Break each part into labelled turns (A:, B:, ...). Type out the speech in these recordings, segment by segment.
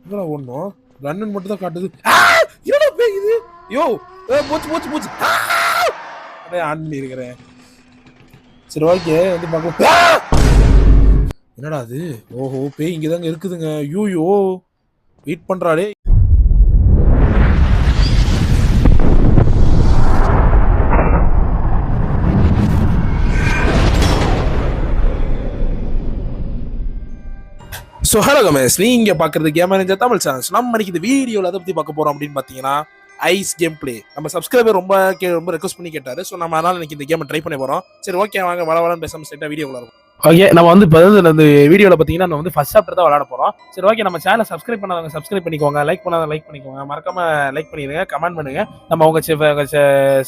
A: எங்கடா ஓடணும்? கன்னு மட்டும் தான் காட்டுது. என்னடா பேய் இது? யோ மூச்சு மூச்சு மூச்சு. அடே ஆன் பண்ணி இருக்கிறேன். சரி ஓகே வந்து பார்க்கலாம். என்னடா அது? ஓஹோ பேய் இங்கதாங்க இருக்குதுங்க. ஐயோ வெயிட் பண்றாடே. ஸோ ஹலோ கமேஷ், நீங்க பாக்குறது கேமர் நிஞ்சா தமிழ் சேனல்ஸ். நம்ம இன்னைக்கு இந்த வீடியோவில் அதை பத்தி பார்க்க போறோம் அப்படின்னு பார்த்தீங்கன்னா ஐஸ் கேம் பிளே. நம்ம சப்ஸ்கிரைபர் ரொம்ப ரெக்வஸ்ட் பண்ணி கேட்டாரு. ஸோ நம்ம அதனால இன்னைக்கு இந்த கேமை ட்ரை பண்ணி போறோம். சரி ஓகே வாங்க வளவளன்னு பேசாம ஸ்ட்ரைட்டா வீடியோக்குள்ள இருக்கும். ஓகே நம்ம வந்து இப்போ வந்து இந்த வீடியோவில் பார்த்தீங்கன்னா நம்ம வந்து ஃபர்ஸ்ட் சாப்டர் தான் விளையாட போறோம். சரி ஓகே நம்ம சேனலை சப்ஸ்கிரைப் பண்ணாதவங்க சப்ஸ்கிரைப் பண்ணிக்கோங்க, லைக் பண்ணாதவங்க லைக் பண்ணிக்கோங்க, மறக்காம லைக் பண்ணிடுங்க, கமெண்ட் பண்ணுங்க. நம்ம உங்க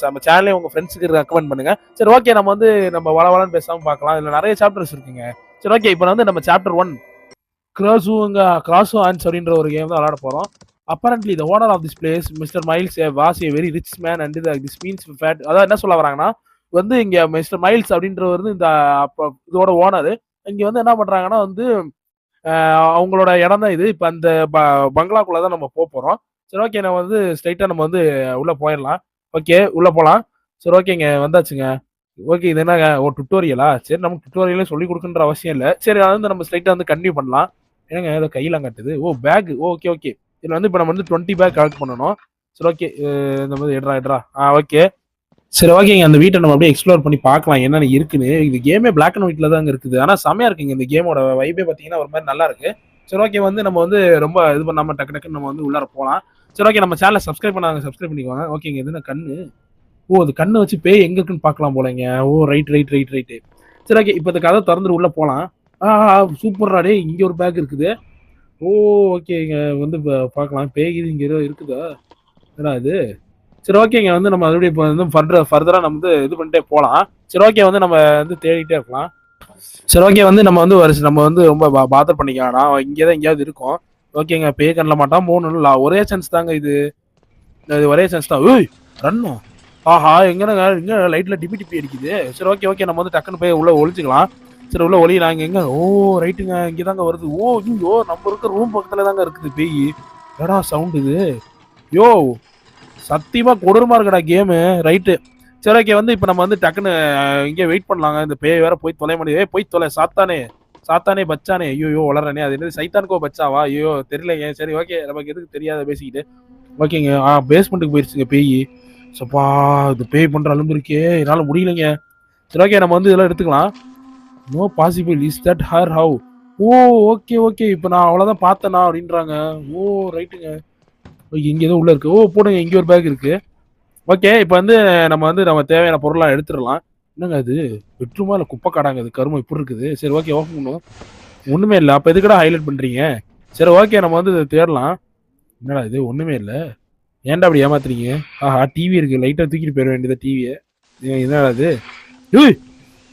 A: நம்ம சேனலே உங்க ஃப்ரெண்ட்ஸுக்கு ரெக்கமெண்ட் பண்ணுங்க. சரி ஓகே நம்ம வந்து நம்ம வளவளன்னு பேசாம பார்க்கலாம். இதுல நிறைய சாப்டர்ஸ் இருக்குங்க. சரி ஓகே இப்போ வந்து நம்ம சாப்டர் 1 கிராஸோ ஆன்ஸ் அப்படின்ற ஒரு கேம் தான் விளையாட போறோம். Apparently the owner of this place mister Miles was a very rich man and this means fate. அதாவது என்ன சொல்ல வராங்கன்னா வந்து இங்க மிஸ்டர் மைல்ஸ் அப்படின்றவர் வந்து இந்த இதோட ஓனர். இங்க வந்து என்ன பண்றாங்கன்னா வந்து அவங்களோட இடம் தான் இது. இப்போ அந்த பங்களாக்குள்ள தான் நம்ம போறோம். சரி ஓகே நம்ம வந்து ஸ்ட்ரைட்டா நம்ம வந்து உள்ள போயிடலாம். ஓகே உள்ள போலாம். சரி ஓகேங்க வந்தாச்சுங்க. ஓகே இது என்னங்க ஒரு டுட்டோரியலா? சரி நமக்கு டுட்டோரியலே சொல்லி கொடுக்குன்ற அவசியம் இல்லை. சரி அதை வந்து நம்ம ஸ்ட்ரைட்டா வந்து கண்டினியூ பண்ணலாம். ஏங்க ஏதோ கையெல்லாம் கட்டுது. ஓ பேக். ஓகே ஓகே இதில் வந்து இப்போ நம்ம வந்து 20 பேக் கலெக்ட் பண்ணணும். சரி ஓகே இந்த மாதிரி எட்ரா ஓகே. சரி ஓகேங்க அந்த வீட்டை நம்ம அப்படியே எக்ஸ்ப்ளோர் பண்ணி பார்க்கலாம் என்னென்ன இருக்குன்னு. இது கேமே பிளாக் அண்ட் ஒயிட்ல தாங்க இருக்குது. ஆனால் செமையா இருக்குங்க இந்த கேமோட வைபே பார்த்தீங்கன்னா ஒரு மாதிரி நல்லா இருக்கு. சரி ஓகே வந்து நம்ம வந்து ரொம்ப இது பண்ணாம டக்கு டக்குன்னு நம்ம வந்து உள்ளார போகலாம். சரி ஓகே நம்ம சேனலை சப்ஸ்கிரைப் பண்ணாங்க சப்ஸ்கிரைப் பண்ணிக்கோங்க. ஓகேங்க இது என்ன கண்ணு? ஓ அது கண்ணை வச்சு பேய் எங்க இருக்குன்னு பார்க்கலாம் போலங்க. ஓ ரைட். சரி ஓகே இப்போ இந்த கதை திறந்துட்டு உள்ள போகலாம். சூப்பர்ரா டே இங்க ஒரு பேக் இருக்குது. ஓ ஓகேங்க வந்து பார்க்கலாம் பேய் இங்க ஏதோ இருக்குதா? என்னடா இது? சரி ஓகேங்க வந்து நம்ம மறுபடியும் இப்போ வந்து ஃபர்தரா நம்ம வந்து இது பண்ணிட்டே போகலாம். சரி ஓகே வந்து நம்ம வந்து தேடிட்டே இருக்கலாம். சரி ஓகே வந்து நம்ம வந்து நம்ம வந்து ரொம்ப பாதர் பண்ணிக்க வேணாம். இங்கே தான் எங்கேயாவது இருக்கும். ஓகேங்க பேய் கண்ணல மாட்டான் மூணு ஒரே சான்ஸ் தாங்க இது. ஒரே சான்ஸ் தான். ஏய் ரன்னும். ஆஹா எங்க லைட்ல டிபி அடிக்குது. சரி ஓகே நம்ம வந்து டக்குன்னு போய் உள்ள ஒளிஞ்சுக்கலாம். சரி உள்ள ஒளியலாம் எங்க. ஓ ரைட்டுங்க இங்கே தாங்க வருது. ஓ ஐயோ நம்ம இருக்க ரூம் பக்கத்துல தாங்க இருக்குது பேய். எடா சவுண்ட் இது. யோ சத்தியமா கொடூரமா இருக்கடா கேமு. ரைட்டு சரி ஓகே வந்து இப்போ நம்ம வந்து டக்குன்னு இங்கே வெயிட் பண்ணலாங்க. இந்த பேய் வேற போய் தொலை முடியாது. போய் தொலை சாத்தானே பச்சானே. ஐயோ வளரனே அது என்ன சைத்தானுக்கோ பச்சாவா? ஐயோ தெரியலைங்க. சரி ஓகே நமக்கு எதுக்கு தெரியாத பேசிக்கிட்டு. ஓகேங்க பேஸ்மெண்ட்டுக்கு போயிடுச்சுங்க பேய். சப்பா இது பேய் பண்ற அலும்பு இருக்கே என்னால முடியலைங்க. சரி ஓகே நம்ம வந்து இதெல்லாம் எடுத்துக்கலாம். No possible is that her how. Oh okay இப்போ நான் அவ்வளோதான் பார்த்தேனா அப்படின்றாங்க. ஓ ரைட்டுங்க இங்க ஏதோ உள்ள இருக்கு. ஓ போடுங்க இங்க ஒரு பேக் இருக்கு. ஓகே இப்போ வந்து நம்ம தேவையான பொருள்லாம் எடுத்துடலாம். என்னங்க அது பெட்ரூமா இல்லை குப்பை காடாங்க? அது கருமம் இப்படி இருக்குது. சரி ஓகே ஓப்பன் பண்ணுவோம். ஒண்ணுமே இல்லை. அப்போ எதுக்கடா ஹைலைட் பண்றீங்க? சரி ஓகே நம்ம வந்து தேடலாம். என்னடா இது ஒண்ணுமே இல்லை. ஏன்டா அப்படி ஏமாத்துறீங்க? ஆஹா டிவி இருக்கு. லைட்டா தூக்கிட்டு போயிட வேண்டியது டிவியை. என்னடா அது?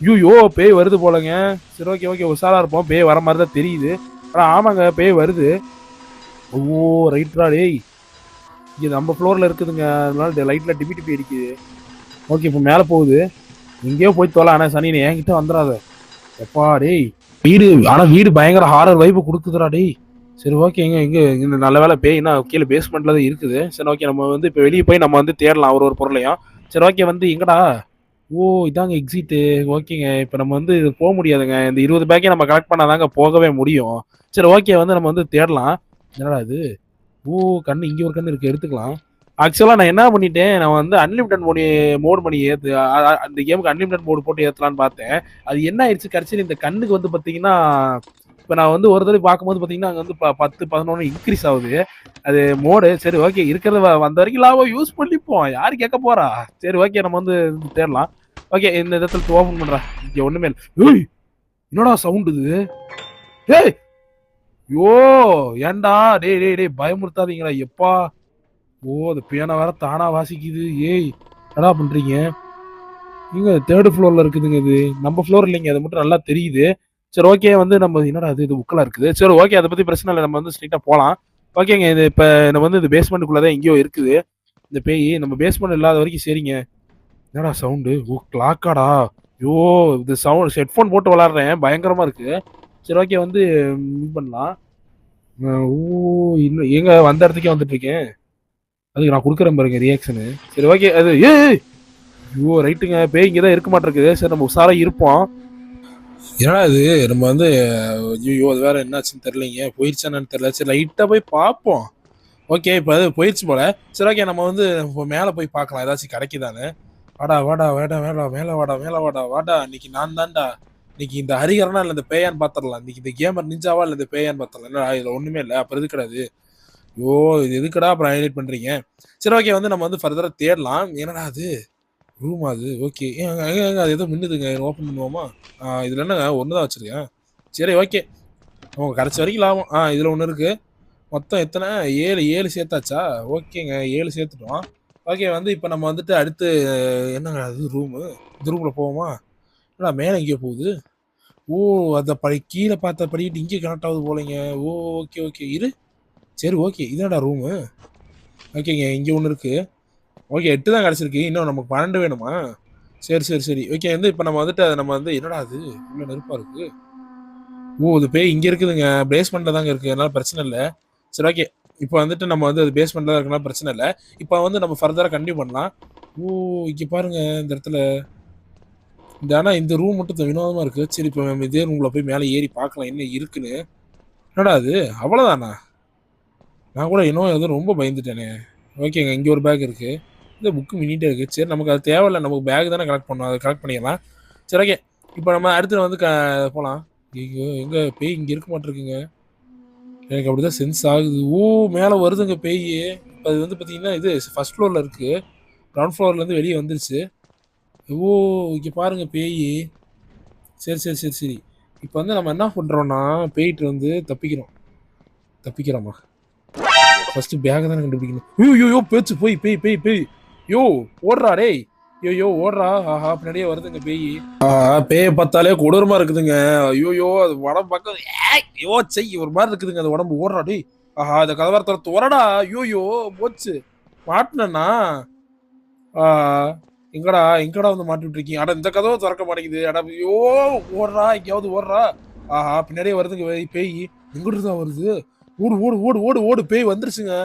A: ஐயோ பேய் வருது போலங்க. சரி ஓகே உஷாரா இருப்போம். பேய் வர மாதிரி தான் தெரியுது. ஆனால் ஆமாங்க பேய் வருது. ஓ ரைட்ரா டேய் இங்கே நம்ம ஃப்ளோரில் இருக்குதுங்க. அதனால லைட்ல டிபி அடிக்குது. ஓகே இப்போ மேலே போகுது. எங்கேயோ போய் தொலை. ஆனால் சனி என்கிட்ட வந்துடாத. எப்பா டேய் வீடு. ஆனால் வீடு பயங்கர ஹாரர் வைப்பு கொடுக்குதுடா டேய். சரி ஓகே எங்க நல்ல வேலை பேய்னா கீழே பேஸ்மெண்ட்ல தான் இருக்குது. சரி ஓகே நம்ம வந்து இப்போ வெளியே போய் நம்ம வந்து தேடலாம் ஒரு பொருளையும். சரி ஓகே வந்து எங்கடா? ஓ இதாங்க எக்ஸிட்டு. ஓகேங்க இப்போ நம்ம வந்து போக முடியாதுங்க. இந்த 20 பேக்கே நம்ம கலெக்ட் பண்ணாதாங்க போகவே முடியும். சரி ஓகே வந்து நம்ம வந்து தேடலாம். என்னடா இது? ஓ கண்ணு இங்கே ஒரு கண்ணு இருக்கு எடுத்துக்கலாம். ஆக்சுவலாக நான் என்ன பண்ணிட்டேன், நான் வந்து அன்லிமிட்டட் மோட் பண்ணி அந்த கேமுக்கு அன்லிமிட்டட் மோடு போட்டு ஏற்றலான்னு பார்த்தேன். அது என்ன ஆயிடுச்சு கடைசியில் இந்த கண்ணுக்கு வந்து பார்த்தீங்கன்னா இப்போ நான் வந்து ஒரு தடவை பார்க்கும்போது பார்த்தீங்கன்னா அங்கே வந்து 10 11 இன்க்ரீஸ் ஆகுது அது மோடு. சரி ஓகே இருக்கிறத வந்த வரைக்கும் லாபம் யூஸ் பண்ணிப்போம். யார் கேட்க போறா? சரி ஓகே நம்ம வந்து தேடலாம். ஓகே இந்த இடத்துல ஓப்பன் பண்ணுறேன். இங்கே ஒன்றுமே இல்லை. ஏய் என்னடா சவுண்ட் இது? ஏய் யோ ஏன்டா டேய் பயமுறுத்தாதீங்களா எப்பா. ஓ அது பேனை வேற தானா வாசிக்குது. ஏய் என்னடா பண்றீங்க? நீங்க 3rd ஃப்ளோர்ல இருக்குதுங்க. இது நம்ம ஃப்ளோர் இல்லைங்க. அது மட்டும் நல்லா தெரியுது. சரி ஓகே வந்து நம்ம என்னடா இது புக்கெல்லாம் இருக்குது. சரி ஓகே அதை பத்தி பிரச்சனை இல்லை. நம்ம வந்து ஸ்ட்ரைட்டா போகலாம். ஓகேங்க இது இப்போ நம்ம வந்து இந்த பேஸ்மெண்ட்டுக்குள்ளதான் எங்கேயோ இருக்குது இந்த பேய். நம்ம பேஸ்மெண்ட் இல்லாத வரைக்கும் சரிங்க. என்னடா சவுண்டு? ஓ கிளாக்காடா. ஐயோ இது சவுண்ட் ஹெட்ஃபோன் போட்டு விளாட்றேன் பயங்கரமா இருக்கு. சரி ஓகே வந்து இது பண்ணலாம். ஓ இன்னும் எங்க வந்த இடத்துக்கே வந்துட்டு இருக்கேன். அதுக்கு நான் கொடுக்குறேன் பாருங்க ரியாக்ஷனு. சரி ஓகே அது ஐயோ ரைட்டுங்க பேய் இங்கே தான் இருக்க மாட்டிருக்கு. சரி நம்ம உஷாரா இருப்போம். ஏன்னா இது நம்ம வந்து ஐயோ அது வேற என்னாச்சுன்னு தெரியலைங்க. போயிடுச்சானு தெரியல. சரி லைட்டா போய் பார்ப்போம். ஓகே இப்போ அது போயிடுச்சு போல. சரி ஓகே நம்ம வந்து மேலே போய் பார்க்கலாம் ஏதாச்சும் கிடைக்குதானு. வாடா வாடா வாடா வேடா மேலே வாடா மேலே வாடா வாடா இன்னைக்கு நான் தான்டா. இன்னைக்கு இந்த ஹரிகரனா இல்லை இந்த பேயான்னு பார்த்துடலாம். இன்னைக்கு இந்த கேமர் நிஞ்சாவா இல்லை இந்த பேயான்னு பார்த்துடலாம். இல்லை இதில் ஒன்றுமே இல்லை அப்புறம் எது கிடையாது. ஐயோ இது எதுக்கடா அப்புறம் ஹைலைட் பண்ணுறீங்க. சரி ஓகே வந்து நம்ம வந்து ஃபர்தராக தேடலாம். என்னடா அது ரூமா அது ஓகே ஏங்க அது ஏதோ மின்னுதுங்க ஓப்பன் பண்ணுவோமா. இதில் என்னங்க ஒன்று தான் வச்சுருக்கேன். சரி ஓகே அவங்க கடைசி வரைக்கும் லாபம். இதில் ஒன்று இருக்குது. மொத்தம் எத்தனை 7 சேர்த்தாச்சா. ஓகேங்க 7 சேர்த்துட்டோம். ஓகே வந்து இப்போ நம்ம வந்துட்டு அடுத்து என்னங்க அது ரூமு. இந்த ரூமில் போவோமா. என்னடா மேலே எங்கேயோ போகுது. ஓ அந்த கீழே பார்த்த படிக்கிட்டு இங்கே கனெக்ட் ஆகுது போலைங்க. ஓ ஓகே ஓகே இரு. சரி ஓகே இதான்டா ரூமு. ஓகேங்க இங்கே ஒன்று இருக்குது. ஓகே 8 தான் கிடச்சிருக்கு. இன்னும் நமக்கு 12 வேணுமா. சரி சரி சரி ஓகே வந்து இப்போ நம்ம வந்துட்டு அதை நம்ம வந்து என்னடா அது உள்ள நெருப்பாக இருக்குது. ஓ இது பேய் இங்கே இருக்குதுங்க. பேஸ்மெண்ட்டில் தாங்க இருக்குது. அதனால பிரச்சனை இல்லை. சரி ஓகே இப்போ வந்துட்டு நம்ம வந்து அது பேஸ்மெண்ட்டில் தான் இருக்குன்னா பிரச்சனை இல்லை. இப்போ வந்து நம்ம ஃபர்தராக கண்டினியூ பண்ணலாம். ஓ இங்கே பாருங்க இந்த இடத்துல இந்த ஆனால் இந்த ரூம் மட்டும் வினோதமாக இருக்குது. சரி இப்போ நம்ம இதே ரூமில் போய் மேலே ஏறி பார்க்கலாம் என்ன இருக்குன்னு. என்னடா அது அவ்வளோதானா. நான் கூட இன்னும் எதுவும் ரொம்ப பயந்துட்டேனே. ஓகேங்க இங்கே ஒரு பேக் இருக்குது. இந்த புக்கு மினிட்டே இருக்குது. சரி நமக்கு அது தேவையில்லை. நமக்கு பேக் தானே கலெக்ட் பண்ணணும். அதை கலெக்ட் பண்ணிடலாம். சரி ஓகே இப்போ நம்ம அடுத்து வந்து போகலாம். ஐயோ எங்கே பேய் இங்கே இருக்க மாட்டிருக்குங்க. எனக்கு அப்படிதான் சென்ஸ் ஆகுது. ஓ மேலே வருதுங்க பேய். இப்போ அது வந்து பார்த்தீங்கன்னா இது ஃபர்ஸ்ட் ஃப்ளோரில் இருக்குது. கிரவுண்ட் ஃப்ளோர்லேருந்து வெளியே வந்துருச்சு. ஓ இங்கே பாருங்க பேய். சரி சரி சரி சரி இப்போ வந்து நம்ம என்ன பண்ணுறோன்னா பேய்ட்டு வந்து தப்பிக்கிறோமா. ஃபர்ஸ்ட் பேக் தானே கண்டுபிடிக்கணும். ஐயோ பேச்சு போய் பேய் பேய் பேய். யோ ஓடுறா டேய். ஐயோ ஓடுறா. ஆஹா பின்னாடியே வருதுங்க பேய். பேயை பார்த்தாலே கொடூரமா இருக்குதுங்க. ஐயோ அது உடம்பு பக்கம் ஐயோ செய் ஒரு மாதிரி இருக்குதுங்க. அந்த உடம்பு ஓடுறா டேய். ஆஹா இந்த கதவாரத்தை துறடா. ஐயோ போச்சு மாட்டினா. எங்கடா எங்கடா வந்து மாட்டி விட்டுருக்கீங்க. அட இந்த கதவை திறக்க மாட்டேங்குது. அட ஐயோ ஓடுறா எங்கேயாவது ஓடுறா. ஆஹா பின்னாடியே வருதுங்க பேய். எங்கிட்டு தான் வருது. ஓடு ஓடு ஓடு ஓடு ஓடு பேய் வந்துருச்சுங்க.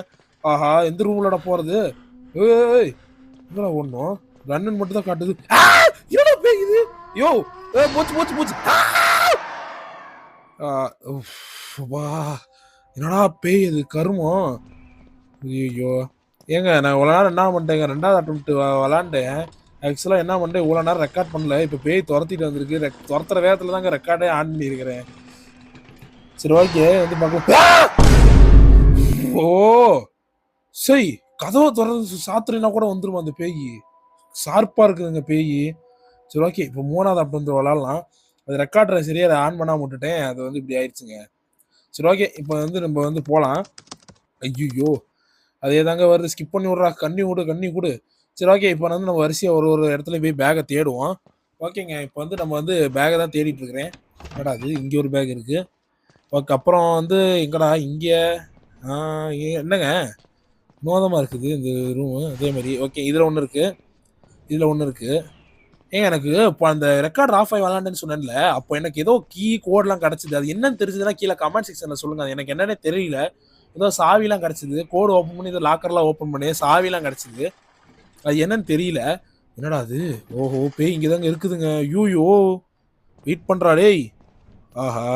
A: ஆஹா எந்த ரூம்லடா போறது. ஏய் எங்கடா ஓடணும். ரன்னு மட்டும் தான் காட்டுது. என்னடா பேய் இது. யோ போச்சு போச்சு போச்சு. வா என்னடா பேய் அது கருமம். ஐயோ ஏங்க நான் இவ்வளோ நேரம் என்ன பண்ணிட்டேங்க. 2வது அட்டம்ப்ட் விளாண்டேன். ஆக்சுவலாக என்ன பண்ணிட்டேன் இவ்வளோ நேரம் ரெக்கார்ட் பண்ணல. இப்போ பேய் துரத்திட்டு வந்திருக்கு. துரத்துற வேகத்தில் தாங்க ரெக்கார்டே ஆன் பண்ணியிருக்கிறேன். சரி ஓகே வந்து பார்க்கலாம். ஓ சரி கதவை திறந்து சாத்துறீனா கூட வந்துருமா அந்த பேய். ஷார்ப்பா இருக்குதுங்க பேய். சரி ஓகே இப்போ 3வது அப்போ வந்து விளாட்லாம். அது ரெக்கார்டரை சரியா அதை ஆன் பண்ணாம விட்டுட்டேன். அது வந்து இப்படி ஆயிடுச்சுங்க. சரி ஓகே இப்போ வந்து நம்ம வந்து போகலாம். ஐயோ அதே தாங்க வருது. ஸ்கிப் பண்ணி விட்றா. கண்ணி கொடு. சரி ஓகே இப்போ வந்து நம்ம வரிசையாக ஒரு ஒரு இடத்துல போய் பேக்கை தேடுவோம். ஓகேங்க இப்போ வந்து நம்ம வந்து பேக்கை தான் தேடிட்டு இருக்கிறேன். என்னடா அது இங்கே ஒரு பேக் இருக்கு. ஓகே அப்புறம் வந்து எங்கடா இங்கே என்னங்க வினோதமாக இருக்குது இந்த ரூமு. அதே மாதிரி ஓகே இதில் ஒன்று இருக்குது. இதில் ஒன்று இருக்குது. ஏங்க எனக்கு இப்போ அந்த ரெக்கார்ட் ஆஃப் ஆகி விளாண்டுன்னு சொன்னேன்ல. அப்போ எனக்கு ஏதோ கோடெலாம் கிடச்சிது. அது என்னன்னு தெரிஞ்சதுன்னா கீழே கமெண்ட் செக்ஷனில் சொல்லுங்கள். அது எனக்கு என்னன்னே தெரியல. ஏதோ சாவிலாம் கிடச்சிது. கோடு ஓப்பன் பண்ணி ஏதோ லாக்கர்லாம் ஓப்பன் பண்ணி சாவிலாம் கிடச்சிது. அது என்னன்னு தெரியல. என்னடா அது ஓஹோ பேய் இங்கே தாங்க இருக்குதுங்க. ஐயோ வெயிட் பண்ணுறா டேய். ஆஹா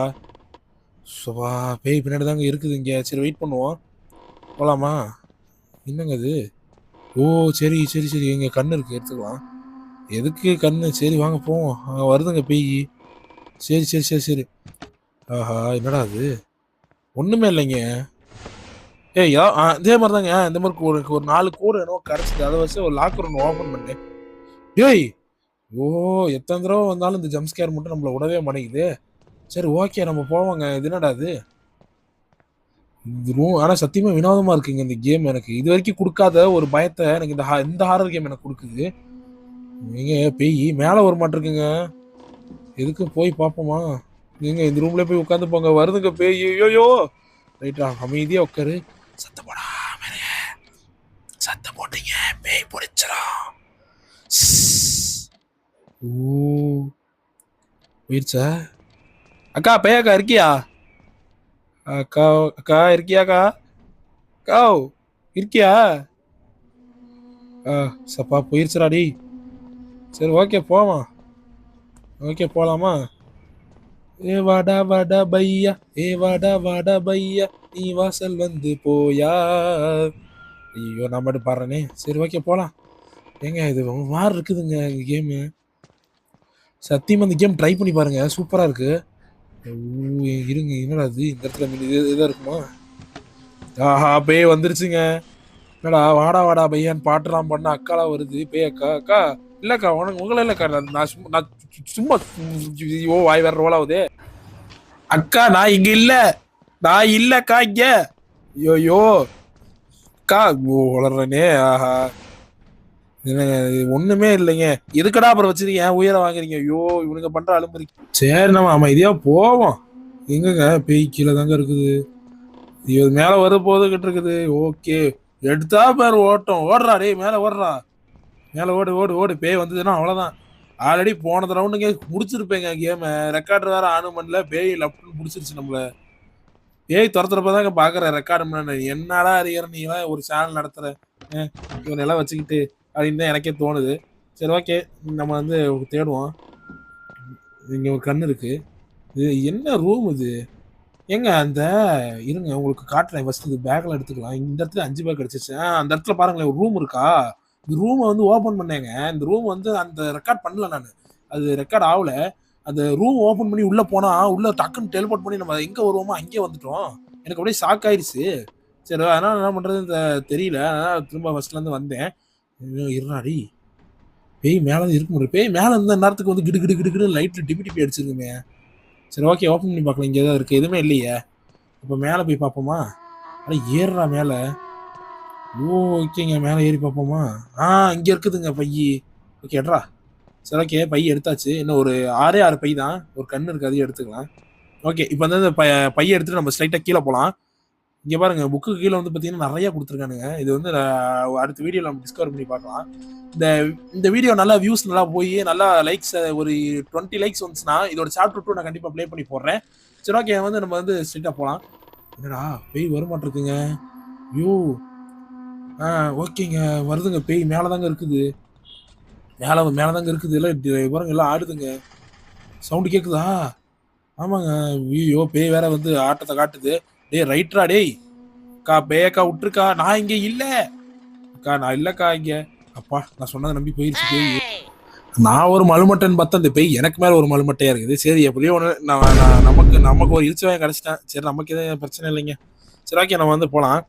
A: சுபா பேய் பின்னாடி தாங்க இருக்குது இங்கே. சரி வெயிட் பண்ணுவோம். போகலாமா. என்னங்க அது. ஓ சரி சரி சரி எங்க கண்ணு இருக்குது எடுத்துக்கலாம். எதுக்கு கண்ணு. சரி வாங்க போவோம். வருதுங்க பேய். சரி சரி சரி சரி ஆஹா என்னடா அது ஒன்றுமே இல்லைங்க. ஏய் இதே மாதிரி தாங்க இந்த மாதிரி ஒரு 4 கோடு என்னவோ கிடச்சிது. அதை வச்சு ஒரு லாக்கர் ஒன்று ஓப்பன் பண்ணேன். ஏய் ஓ எத்தனை தடவை வந்தாலும் இந்த ஜம்ஸ்கேர் மட்டும் நம்மளை விடவே மாட்டேங்குது. சரி ஓகே நம்ம போவாங்க. இது என்னடா அது இந்த ரூம். ஆனால் சத்தியமாக வினோதமாக இருக்குங்க இந்த கேம். எனக்கு இது வரைக்கும் கொடுக்காத ஒரு பயத்தை எனக்கு இந்த ஹாரர் கேம் எனக்கு கொடுக்குது. நீங்க பேய் மேலே வர மாட்டிருக்குங்க. எதுக்கு போய் பார்ப்போமா. நீங்க இந்த ரூம்ல போய் உட்காந்து போங்க. வருதுங்க பேய். ஐயோ ரைட்டா அமைதியாக உட்காரு. சத்தம் போடா சத்தம் போட்டீங்க பேய் பிடிச்சிடும். ஓ போயிடுச்சா. அக்கா பேயக்கா இருக்கியா. அக்கா அக்கா இருக்கியாக்கா? அக்கா இருக்கியா? சப்பா போயிருச்சுடா டேய். சரி ஓகே போவான். ஓகே போலாமா? ஏ வாடா வாடா பையா, ஏ வாடா வாடா பையா, நீ வாசல் வந்து போயா. ஐயோ நான் மட்டும் பாடுறேனே. சரி ஓகே போலாம். ஏங்க இது மாறு இருக்குதுங்க கேமு. சத்தியமா இந்த கேம் ட்ரை பண்ணி பாருங்க, சூப்பரா இருக்கு. இருங்க என்னடா இது இந்த இடத்துல இதா இருக்குமா? ஆஹா பேய் வந்துருச்சுங்க. என்னடா வாடா வாடா பையான்னு பாட்டுலாம் பண்ண அக்காலாம் வருது. பேய் அக்கா அக்கா இல்லக்கா உனக்கு உங்களை இல்லக்கா நான் சும்மா ஓ வாய் வேற ரோல் ஆகுது. அக்கா நான் இங்க இல்ல, நான் இல்லக்கா இங்க. ஐயோ அக்கா வளர்றனே. ஆஹா என்னங்க இது ஒண்ணுமே இல்லைங்க. எதுக்கடா அப்புறம் வச்சிருக்கீங்க என் உயிரை வாங்குறீங்க? ஐயோ இவனுங்க பண்ற அலும்புறீங்க. சரி நம்ம அமைதியா போவோம். எங்கங்க பேய் கீழே தாங்க இருக்குது. ஐயோ மேல வர போதுகிட்டு இருக்குது. ஓகே எடுத்தா பேர் ஓட்டம் ஓடுறா டேய் மேல ஓடுறா. மேல ஓடு ஓடு ஓடு. பேய் வந்ததுன்னா அவ்வளவுதான். ஆல்ரெடி போனது ரவுண்டுங்க முடிச்சிருப்பேங்க கேம. ரெக்கார்டர் வேற ஆனும் பண்ணல. பேய் லப்னு முடிச்சிருச்சு நம்மள. பேய் துரத்துறப்பதாங்க பாக்குற ரெக்கார்டு பண்ண. என்னடா அறியற நீ எல்லாம் ஒரு சேனல் நடத்துற இவன் எல்லாம் வச்சுக்கிட்டு அப்படின்னு தான் எனக்கே தோணுது. சரி ஓகே நம்ம வந்து தேடுவோம். இங்க ஒரு கண்ணு இருக்கு. இது என்ன ரூம் இது? ஏங்க அந்த இருங்க உங்களுக்கு காட்டுறேன். ஃபர்ஸ்ட் இது பேக்ல எடுத்துக்கலாம். இந்த இடத்துல 5 பேக் கிடைச்சிச்சு. அந்த இடத்துல பாருங்களேன் ஒரு ரூம் இருக்கா? இந்த ரூமை வந்து ஓபன் பண்ணேங்க. இந்த ரூம் வந்து அந்த ரெக்கார்ட் பண்ணல நானு. அது ரெக்கார்ட் ஆகல. அந்த ரூம் ஓபன் பண்ணி உள்ள போனா உள்ள டக்குன்னு டெலிபோர்ட் பண்ணி நம்ம எங்க வருவோமோ அங்கேயே வந்துட்டோம். எனக்கு அப்படியே ஷாக் ஆயிடுச்சு. சரி அதனால என்ன பண்றது தெரியல. அதனால திரும்ப ஃபர்ஸ்ட்ல இருந்து வந்தேன். இருடாடி பேய் மேல இருக்க முடியும். பேய் மேல இருந்த நேரத்துக்கு வந்து கிடு கிடு கிடு கிடு லைட்ல டிபி டிபி அடிச்சிருக்குமே. சரி ஓகே ஓப்பன் பண்ணி பார்க்கலாம். இங்கே ஏதாவது இருக்கு? எதுவுமே இல்லையே. இப்போ மேலே போய் பார்ப்போமா? அட ஏறுறா மேல. ஓ ஓகேங்க மேலே ஏறி பார்ப்போமா? இங்க இருக்குதுங்க பையி. ஓகே எட்ரா. சரி ஓகே பை எடுத்தாச்சு. இன்னும் ஒரு 6 பை தான். ஒரு கண்ணு இருக்கு அதையும் எடுத்துக்கலாம். ஓகே இப்போ வந்து இந்த பையை எடுத்துட்டு நம்ம ஸ்ட்ரைட்டா கீழே போகலாம். இங்க பாருங்க புக்கு கீழே வந்து பார்த்தீங்கன்னா நிறைய கொடுத்துருக்கானுங்க. இது வந்து அடுத்த வீடியோவில் நம்ம டிஸ்கவர் பண்ணி பார்க்கலாம். இந்த இந்த வீடியோ நல்லா வியூஸ் நல்லா போய் நல்லா லைக்ஸ் ஒரு 20 லைக்ஸ் வந்துச்சுன்னா இதோட சாப்டர் 2 நான் கண்டிப்பாக ப்ளே பண்ணி போடுறேன். சரி ஓகே வந்து நம்ம வந்து ஸ்ட்ரைட்டாக போகலாம். என்னடா பேய் வருமாட்டிருக்குங்க. ஐயோ ஓகேங்க வருதுங்க. பேய் மேலே தாங்க இருக்குது. மேலே தாங்க இருக்குது. எல்லாம் பாருங்க எல்லாம் ஆடுதுங்க. சவுண்டு கேட்குதா? ஆமாங்க. ஐயோ பேய் வேற வந்து ஆட்டத்தை காட்டுது. டேய் ரைட்ரா டேய். அக்கா பேயக்கா விட்டுருக்கா. நான் இங்க இல்ல அக்கா. நான் இல்லக்கா இங்க. அப்பா நான் சொன்னதை நம்பி போயிருச்சு பேய். நான் ஒரு மலுமட்டைன்னு பார்த்தா இந்த பேய் எனக்கு மேல ஒரு மலுமட்டையா இருக்குது. சரி எப்படியோ ஒன்று நமக்கு ஒரு இழிச்சவாயம் கிடைச்சிட்டேன். சரி நமக்கு எதுவும் பிரச்சனை இல்லைங்க. சரி ஓகே நம்ம வந்து போகலாம்.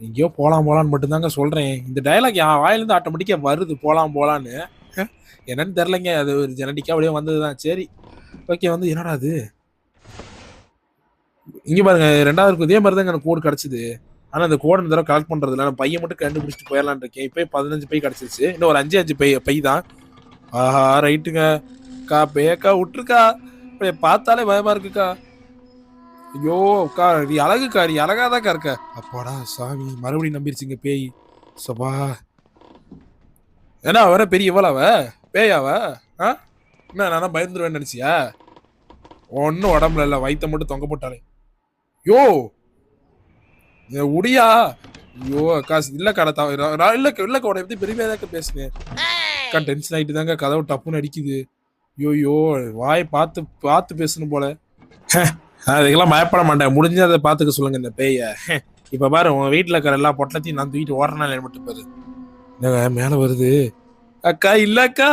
A: எங்கேயோ போலான்னு மட்டும்தாங்க சொல்றேன். இந்த டயலாக் என் வாயிலிருந்து ஆட்டோமேட்டிக்கா வருது போலான்னு. என்னன்னு தெரிலங்க. அது ஒரு ஜெனடிக்கா அப்படியே வந்ததுதான். சரி ஓகே வந்து என்னடா அது இங்க பாருங்க 2வது இதே மாதிரி தாங்க எனக்கு கோடு கிடைச்சது. ஆனா அந்த கோடை இந்த தடவை கலெக்ட் பண்றது இல்லை. நான் பையன் மட்டும் கண்டுபிடிச்சிட்டு போயிடலான் இருக்கேன். இப்போ 15 பை கிடைச்சிருச்சு. இன்னும் ஒரு 5 பை தான். ஆஹா ரைட்டுங்க. அக்கா பேக்கா விட்டுருக்கா. பார்த்தாலே பயமா இருக்குக்கா. ஐயோ அக்கா நீ அழகுக்கா. நீ அழகாதாக்கா இருக்க. அப்பாடா சாமி மறுபடியும் நம்பிருச்சுங்க பேய். சபா ஏன்னா அவர பெரிய இவளாவ பேயாவ என்ன நானா பயந்துருவேன்னு நினைச்சியா? ஒன்னும் உடம்புல இல்ல வயித்த மட்டும் தொங்க போட்டாலே. யோ உடியா. ஐயோ அக்கா இல்லக்கா நான் இல்லக்கா உன எப்படி பெருமையாதாக்க பேசுனேன். அக்கா டென்ஷன் ஆயிட்டு தாங்க கதவு டப்புன்னு அடிக்குது. ஐயோ வாய் பார்த்து பேசணும் போல. அதுக்கெல்லாம் பயப்பட மாட்டேன். முடிஞ்சு அதை பாத்துக்க சொல்லுங்க இந்த பேய. இப்ப பாரு உங்க வீட்டுல இருக்கிற எல்லா பொட்டலத்தையும் நான் தூக்கிட்டு ஓடுறனால மட்டும் பாரு. என்னங்க மேல வருது. அக்கா இல்லக்கா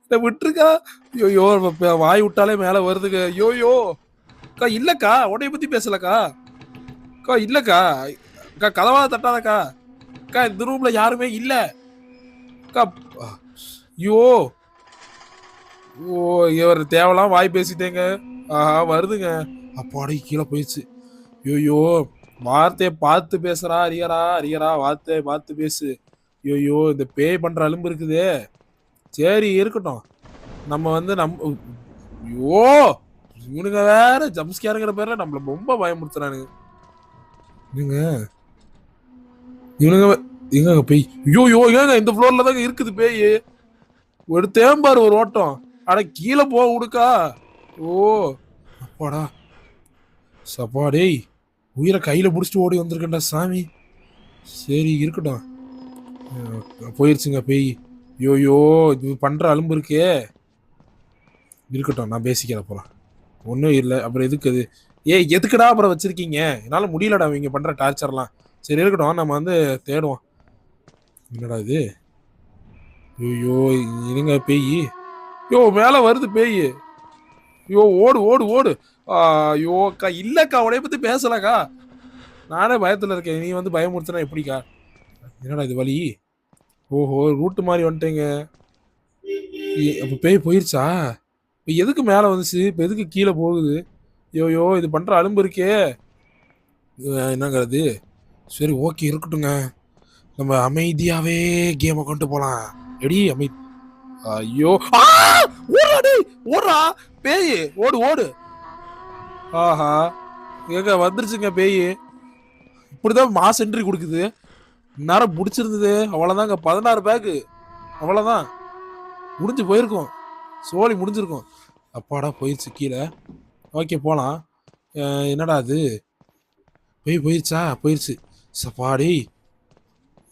A: இத விட்டுருக்கா. ஐயோ வாய் விட்டாலே மேல வருதுங்க. ஐயோ அக்கா இல்லக்கா உன்னைய பத்தி பேசலக்கா. அக்கா இல்லக்கா. அக்கா கதவா தட்டாதக்கா. அக்கா இந்த ரூம்ல யாருமே இல்ல. அக்கா ஐயோ ஓ இவர் தேவலாம் வாய் பேசிட்டேங்க. ஆஹா வருதுங்க. அப்பாடி கீழே போயிடுச்சு. ஐயோ வார்த்தையை பார்த்து பேசுறா. அரியரா வார்த்தையை பார்த்து பேசு. ஐயோ இந்த பேய் பண்ற அலும்பு இருக்குதே. சரி இருக்கட்டும். நம்ம வந்து ஐயோ இவனுங்க வேற ஜம்ஸ்கேருங்கிற பேர்ல நம்மள ரொம்ப பயமுறுத்துறானுங்க. இவனுங்க எங்க பேய்? ஐயோ ஏங்க இந்த ஃப்ளோர்ல தாங்க இருக்குது பேய். ஒரு தேம்பாரு ஒரு ஓட்டம். அட கீழே போக விடுக்கா. ஓ அப்பாடா சப்பாடே. உயிரை கையில் பிடிச்சிட்டு ஓடி வந்திருக்கேன்டா சாமி. சரி இருக்கட்டும். போயிருச்சுங்க பேய். யோயோ இது பண்ணுற அலும்பு இருக்கே. இருக்கட்டும், நான் பேசிக்கிறேன் போகலாம். ஒன்றும் இல்லை, அப்புறம் எதுக்கு அது? எதுக்குடா அப்புறம் வச்சுருக்கீங்க? என்னால் முடியலடா இவங்க பண்ணுற டார்ச்சர்லாம். சரி இருக்கட்டும், நம்ம வந்து தேடுவோம். என்னடா இது? ஐயோ இருங்க பேய். யோ மேலே வருது பேய். ஐயோ ஓடு ஓடு ஓடு. ஐயோ அக்கா இல்லைக்கா, உடைய பற்றி பேசலக்கா. நானே பயத்தில் இருக்கேன், நீ வந்து பயமுறுத்தினா எப்படிக்கா? என்னடா இது வழி? ஓஹோ ரூட்டு மாதிரி வந்துட்டேங்க. அப்போ பேய் போயிருச்சா? இப்போ எதுக்கு மேலே வந்துச்சு? இப்போ எதுக்கு கீழே போகுது? யோயோ இது பண்ணுற அலும்பு இருக்கே. என்னங்கிறது? சரி ஓகே இருக்கட்டுங்க, நம்ம அமைதியாகவே கேமை கொண்டு போகலாம். எடி அமைதி. ஐயோ ஓடா ஓடுறா பேய், ஓடு ஓடு. ஆஹா எங்க வந்துருச்சுங்க பேய். இப்படிதான் மாஸ் என்ட்ரி கொடுக்குது. நேரம் பிடிச்சிருந்தது அவ்வளோதாங்க. 16 பேக்கு அவ்வளோதான், முடிஞ்சு போயிருக்கும். சோழி முடிஞ்சிருக்கும். அப்பாடா போயிடுச்சு கீழே. ஓகே போகலாம். என்னடா அது? போயிருச்சா? போயிருச்சு. சப்பாடி.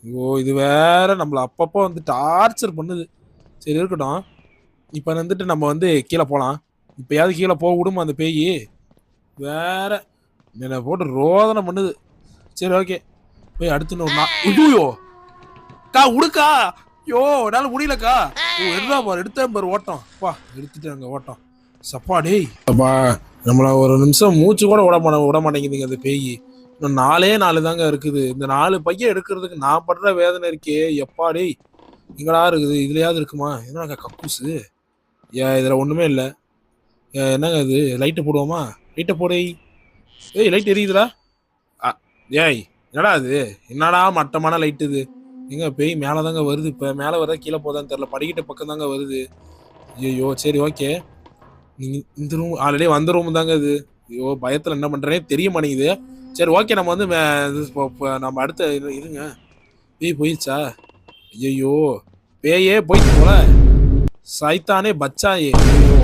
A: ஓ இது வேற நம்மளை அப்பப்போ வந்து டார்ச்சர் பண்ணுது. சரி இருக்கட்டும், இப்போ வந்துட்டு நம்ம வந்து கீழே போகலாம். இப்போயாவது கீழே போக விடுமா அந்த பேய்? வேற என்னை போட்டு ரோதனை பண்ணுது. சரி ஓகே போய் அடுத்து ஐயோ கா உடுக்கா. யோ என்னால முடியலக்கா. எடுத்தா பாரு, எடுத்தேன் பாரு ஓட்டம். அப்பா எடுத்துட்டாங்க ஓட்டம். சப்பா டேய் அப்பா, நம்மள ஒரு நிமிஷம் மூச்சு கூட விட மாட்டேங்குதுங்க அந்த பேய். இன்னும் 4 தாங்க இருக்குது. இந்த 4 பையன் எடுக்கிறதுக்கு நான் படுற வேதனை இருக்கே. எப்பா டேய் இங்கடா இருக்குது, இதுலயாவது இருக்குமா? என்னங்க கக்கூசு. இதுல ஒண்ணுமே இல்லை. என்னங்க இது? லைட்டை போடுவோமா? லைட்டை போடே. ஏய் லைட் எரியுதுடா. ஏய் என்னடா இது? என்னடா மட்டமான லைட் இது? எங்க பேய் மேலதாங்க வருது. இப்ப மேல வரதா கீழே போதான்னு தெரியல. படிக்கிட்ட பக்கம் தாங்க வருது. ஐயோ சரி ஓகே. நீங்க இந்த ரூம் ஆல்ரெடி வந்த ரூம் தாங்க இது. ஐயோ பயத்துல என்ன பண்றேனே தெரிய மாட்டேங்குது. சரி ஓகே நம்ம வந்து நம்ம அடுத்த இருங்க. பேய் போயிடுச்சா? ஐயோ பேயே போயிட்டு போல. சைத்தானே பச்சாயே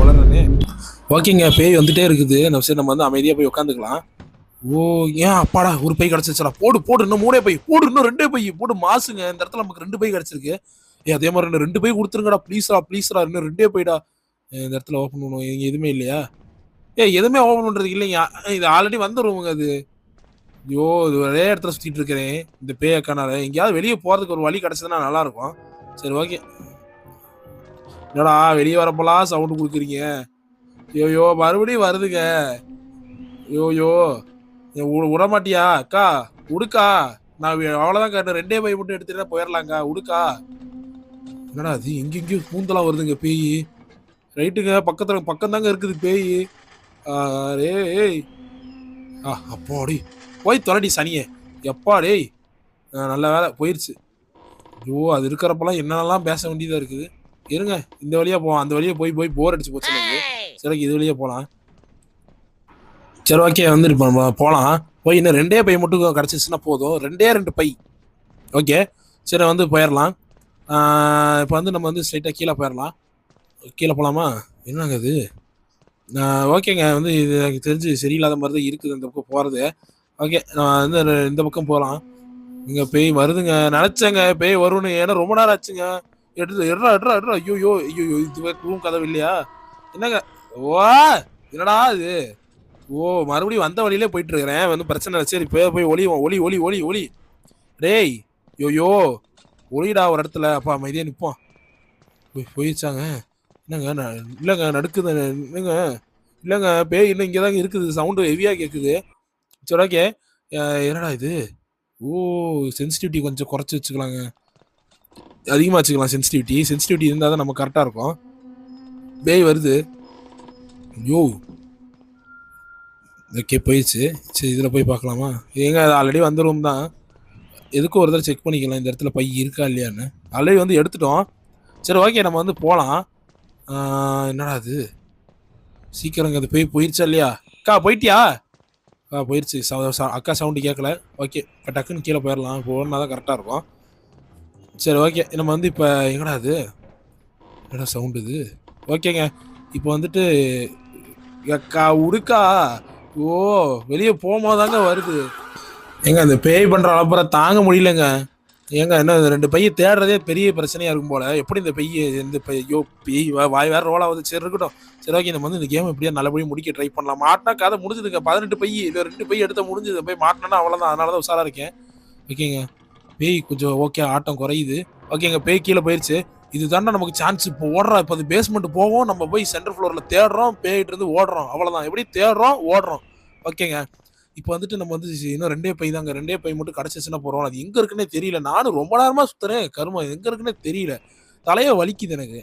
A: வளர்றனே. ஓகேங்க பேய் வந்துட்டே இருக்குது. நம்ம சரி நம்ம வந்து அமைதியா போய் உட்காந்துக்கலாம். ஓ ஏன் அப்பாடா ஒரு பை கிடைச்சிருச்சா? போடு போடு, இன்னும் 3 பை போடு, இன்னும் 2 பை போடு. மாசுங்க இந்த இடத்துல நமக்கு 2 பை கிடைச்சிருக்கு. அதே மாதிரி இன்னும் 2 பை கொடுத்துருங்கடா ப்ளீஸ்ரா ப்ளீஸ்ரா. இன்னும் 2 பைடா. இந்த இடத்துல ஓப்பன் பண்ணுவோம். இங்க எதுவுமே இல்லையா? எதுவுமே ஓப்பன் பண்றதுக்கு இல்லைங்க. இது ஆல்ரெடி வந்த ரூமுங்க அது. ஐயோ இது ஒரே இடத்துல சுத்திட்டு இருக்கிறேன் இந்த பேயக்கானால. எங்கேயாவது வெளியே போறதுக்கு ஒரு வழி கிடைச்சதுன்னா நல்லா இருக்கும். சரி ஓகே. என்னடா வெளியே வரப்போலாம் சவுண்டு கொடுக்குறீங்க? ஐயோ மறுபடியும் வருதுங்க. ஐயோ விடமாட்டியா அக்கா? உடுக்கா, நான் அவ்வளவுதான் கேட்டேன். 2 பை மட்டும் எடுத்துட்டா போயிடலாங்க. உடுக்கா. என்னடா அது எங்கெங்கயும் பூந்தெல்லாம் வருதுங்க பேய். ரைட்டுங்க பக்கத்துல பக்கம் தாங்க இருக்குது பேய். ஏய் அப்பாடி போய் தொலைடி சனியே. எப்பா டேய் நல்ல வேலை போயிருச்சு. ஐயோ அது இருக்கிறப்பெல்லாம் என்னென்னலாம் பேச வேண்டியதா இருக்குது. இருங்க இந்த வழியா போவோம். அந்த வழியா போய் போய் போர் அடிச்சு போச்சு எனக்கு. சரி இது வழியா போலாம். சரி ஓகே வந்துட்டு போகலாம். போய் இன்னும் 2 பை மட்டும் கிடச்சிச்சுன்னா போதும். 2 பை. ஓகே சரி வந்து போயிடலாம். இப்போ வந்து நம்ம வந்து ஸ்ட்ரைட்டாக கீழே போயிடலாம். கீழே போகலாமா? என்னங்க இது? ஓகேங்க வந்து இது எனக்கு தெரிஞ்சு சரியில்லாத மாதிரி தான் இருக்குது இந்த பக்கம் போகிறது. ஓகே நான் வந்து இந்த பக்கம் போகலாம். இங்கே பேய் வருதுங்க. நினச்சேங்க பேய் வரும்னு. ஏன்னா ரொம்ப நேரம் ஆச்சுங்க. எடுறா. ஐயோ இது ரூம் கதவு இல்லையா? என்னங்க ஓ என்னடா இது? ஓ மறுபடியும் வந்த வழியிலே போயிட்டு இருக்கிறேன். வந்து பிரச்சனை இல்லை. சரி போய் ஒளிவோம். ஒளி டேய் யோயோ ஒளிடா ஒரு இடத்துல. அப்பா அமைதியாக நிற்போம். போயிடுச்சாங்க. என்னங்க இல்லைங்க நடுக்குது. என்னங்க இல்லைங்க பேய் இன்னும் இங்கே தாங்க இருக்குது. சவுண்டு ஹெவியாக கேட்குது. சரி ஓகே. என்னடா இது? ஓ சென்சிட்டிவிட்டி கொஞ்சம் குறைச்சி வச்சுக்கலாங்க. அதிகமாக வச்சுக்கலாம் சென்சிட்டிவிட்டி இருந்தால் தான் நம்ம கரெக்டாக இருக்கும். பேய் வருது. ஐயோ ஓகே போயிடுச்சு. சரி இதில் போய் பார்க்கலாமா? ஏங்க அது ஆல்ரெடி வந்த ரூம் தான். எதுக்கும் ஒரு தடவை செக் பண்ணிக்கலாம் இந்த இடத்துல பை இருக்கா இல்லையான்னு. ஆல்ரெடி வந்து எடுத்துட்டோம். சரி ஓகே நம்ம வந்து போகலாம். என்னடா அது? சீக்கிரங்க அது போயிடுச்சா இல்லையா? அக்கா போயிட்டியா? போயிடுச்சு. அக்கா சவுண்டு கேட்கல. ஓகே இப்போ டக்குன்னு கீழே போயிடலாம். போனா தான் கரெக்டாக இருக்கும். சரி ஓகே நம்ம வந்து இப்போ எங்கடா அது? என்னடா சவுண்டு இது? ஓகேங்க இப்போ வந்துட்டு அக்கா உடுக்கா. ஓ! வெளிய போம்போதுதாங்க வருது. ஏங்க அந்த பேய் பண்ற அலப்பற தாங்க முடியலங்க. ஏங்க என்ன 2 பைய தேடுறதே பெரிய பிரச்சனையா இருக்கும் போல. எப்படி இந்த பைய இந்த ஐயோ! பேய் வாய் வேற ரோல் ஆவுது. சரி இருக்கட்டும். சரி ஓகே நம்ம வந்து இந்த கேம் எப்படியா நல்லபடியா முடிக்க ட்ரை பண்ணலாம். மாட்னா கதை முடிஞ்சுதுங்க. 18 பையி. இதுல 2 பை எடுத்தா முடிஞ்சுது. போய் மாட்னேன்னா அவ்வளோதான். அதனால தான் உஷாரா இருக்கேன். ஓகேங்க. பேய் கொஞ்சம் ஓகே ஆட்டம் குறையுது. ஓகேங்க பேய் கீழ போயிருச்சு. இது தாண்டா நமக்கு சான்ஸ். இப்போ ஓடுறா. இப்போ அது பேஸ்மெண்ட் போவோம். நம்ம போய் சென்டர் ஃப்ளோர்ல தேடுறோம். பேய்கிட்ட இருந்து ஓடுறோம். அவ்வளோதான். எப்படி தேடுறோம், ஓடுறோம். ஓகேங்க. இப்போ வந்துட்டு நம்ம வந்து இன்னும் 2 பை தாங்க. 2 பை மட்டும் கிடைச்சிச்சுன்னா போறோம். அது எங்க இருக்குன்னே தெரியல. நானும் ரொம்ப நேரமா சுத்துறேன். கருமம் எங்க இருக்குன்னே தெரியல. தலையே வலிக்குது எனக்கு.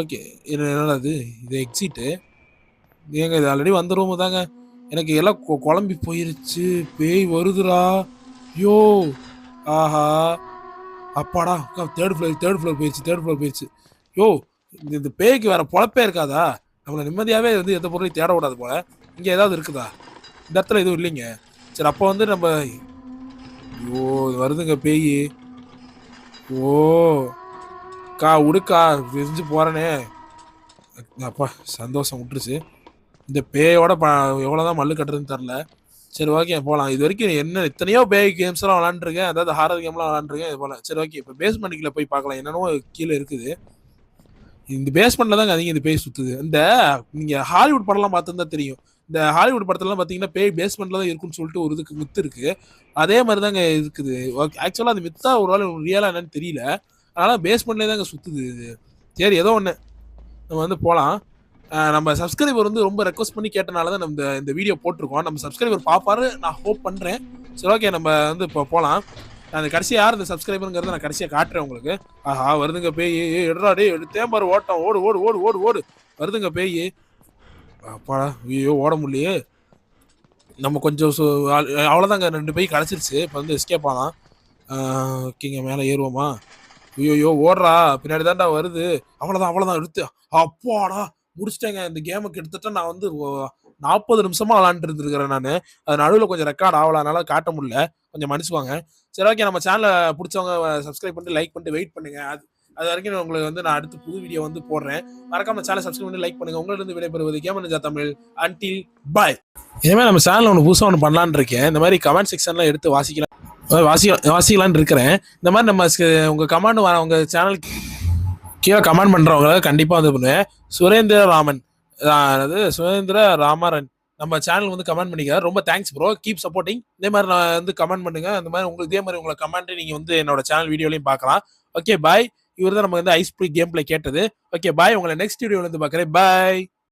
A: ஓகே. இது என்னடா இது? இது எக்ஸிட்டு. ஏங்க இது ஆல்ரெடி வந்த ரூமு தாங்க. எனக்கு எல்லாம் குழம்பி போயிருச்சு. பேய் வருதுடா. யோ! ஆஹா! அப்பாடா! 3 ஃப்ளோர் போயிருச்சு. 3 ஃப்ளோர் போயிருச்சு. யோ! இந்த பேய்க்கு வேற பொழப்பே இருக்காதா? நம்மள நிம்மதியாவே வந்து எந்த பொருளையும் தேட விடாது போல. இங்க ஏதாவது இருக்குதா? இந்த இடத்துல எதுவும் இல்லைங்க. சரி அப்போ வந்து நம்ம ஐயோ! வருதுங்க பேயி. ஓ! உடுக்கா விரிஞ்சு போறேனே. அப்பா சந்தோஷம் விட்டுருச்சு. இந்த பேயோட எவ்வளோதான் மல்லு கட்டுறதுன்னு தெரில. சரி ஓகே போலாம். இது வரைக்கும் என்ன எத்தனையோ பேய் கேம்ஸ்லாம் விளாண்டுருக்கேன். அதாவது ஹாரர் கேம்லாம் விளாண்டுருக்கேன். இது போல. சரி ஓகே. இப்போ பேஸ்மெண்ட்குள்ள போய் பார்க்கலாம். என்னென்னவோ கீழ இருக்குது. இந்த பேஸ்மெண்ட்ல தாங்க அதிகம் இந்த பேய் சுத்துது. இந்த நீங்க ஹாலிவுட் படம்லாம் பார்த்திருந்தா தெரியும். இந்த ஹாலிவுட் படத்துலலாம் பார்த்தீங்கன்னா, பேய் பேஸ்மெண்ட்ல தான் இருக்குன்னு சொல்லிட்டு ஒரு இதுக்கு மித்து இருக்கு. அதே மாரி தாங்க இருக்குது. ஓகே ஆக்சுவலா அது மித்தா ஒரு வேள ரியலா என்னன்னு தெரியல. ஆனா பேஸ்மெண்ட்லயே தாங்க சுத்துது இது. சரி ஏதோ ஒண்ணு. நம்ம வந்து போலாம். நம்ம சப்ஸ்கிரைபர் வந்து ரொம்ப ரெக்வெஸ்ட் பண்ணி கேட்டனால தான் நம்ம இந்த இந்த வீடியோ போட்டிருக்கோம். நம்ம சப்ஸ்கிரைபர் பார்ப்பாரு நான் ஹோப் பண்றேன். சரி ஓகே நம்ம வந்து இப்போ போலாம். நான் கடைசியா யார் இந்த சப்ஸ்கிரைபர்ங்கிறத நான் கடைசியா காட்டுறேன் உங்களுக்கு. ஆஹா வருதுங்க பேய். எடுறா டேய் எடுத்தேன் பாரு ஓட்டம். ஓடு ஓடு ஓடு ஓடு ஓடு. வருதுங்க பேய். அப்பாடா ஐயோ ஓட முடியலையே. நம்ம கொஞ்சம் அவ்வளோதாங்க 2 பேய் கிடச்சிருச்சு. இப்போ வந்து எஸ்கேப் ஆகலாம். ஓகேங்க மேலே ஏறுவோமா? ஐயோ ஓடுறா பின்னாடி தான்டா வருது. அவ்வளோதான் அவ்வளோதான் எடுத்து அப்பாடா முடிச்சிட்டேங்க. இந்த கேமை கிட்டத்தட்ட நான் வந்து 40 நிமிஷமா விளாண்டுட்டு இருந்திருக்கிறேன் நான். அது நடுவில் கொஞ்சம் ரெக்கார்ட் ஆகல அதனால காட்ட முடியல. கொஞ்சம் மன்னிச்சுவாங்க. சரி ஓகே நம்ம சேனலை பிடிச்சவங்க சப்ஸ்கிரைப் பண்ணிட்டு லைக் பண்ணிட்டு வெயிட் பண்ணுங்க. அது வரைக்கும் உங்களுக்கு வந்து நான் அடுத்து புது வீடியோ வந்து போடுறேன். மறக்காம சேனல் சப்ஸ்கிரைப் பண்ணி லைக் பண்ணுங்க. உங்களிடம் விடைபெறுவது கேம் நிஞ்சா தமிழ். அன்டில் பாய். இனிமேல் நம்ம சேனல் ஒன்று புதுசாக ஒன்று பண்ணலான்னு இருக்கேன். இந்த மாதிரி கமெண்ட் செக்ஷன்லாம் எடுத்து வாசிக்கலாம் வாசிக்கலான்னு இருக்கிறேன். இந்த மாதிரி நம்ம உங்கள் கமெண்ட் வர உங்கள் சேனலுக்கு கீழே கமெண்ட் பண்ணுறவங்க கண்டிப்பாக வந்து பண்ணுவேன். சுரேந்திர ராமன் அதாவது சுரேந்திர ராமரன் நம்ம சேனல் வந்து கமெண்ட் பண்ணிக்கிறார். ரொம்ப தேங்க்ஸ் ப்ரோ. Keep supporting. இதே மாதிரி நான் வந்து கமெண்ட் பண்ணுங்க. இந்த மாதிரி உங்களுக்கு இதே மாதிரி உங்களை கமெண்ட் நீங்கள் வந்து என்னோட சேனல் வீடியோலையும் பார்க்கலாம். Okay bye. இவர் தான் நம்ம வந்து ஐஸ் கேம் பிளே கேட்டது. Okay bye. உங்களை நெக்ஸ்ட் வீடியோவில் வந்து பார்க்குறேன். பாய்.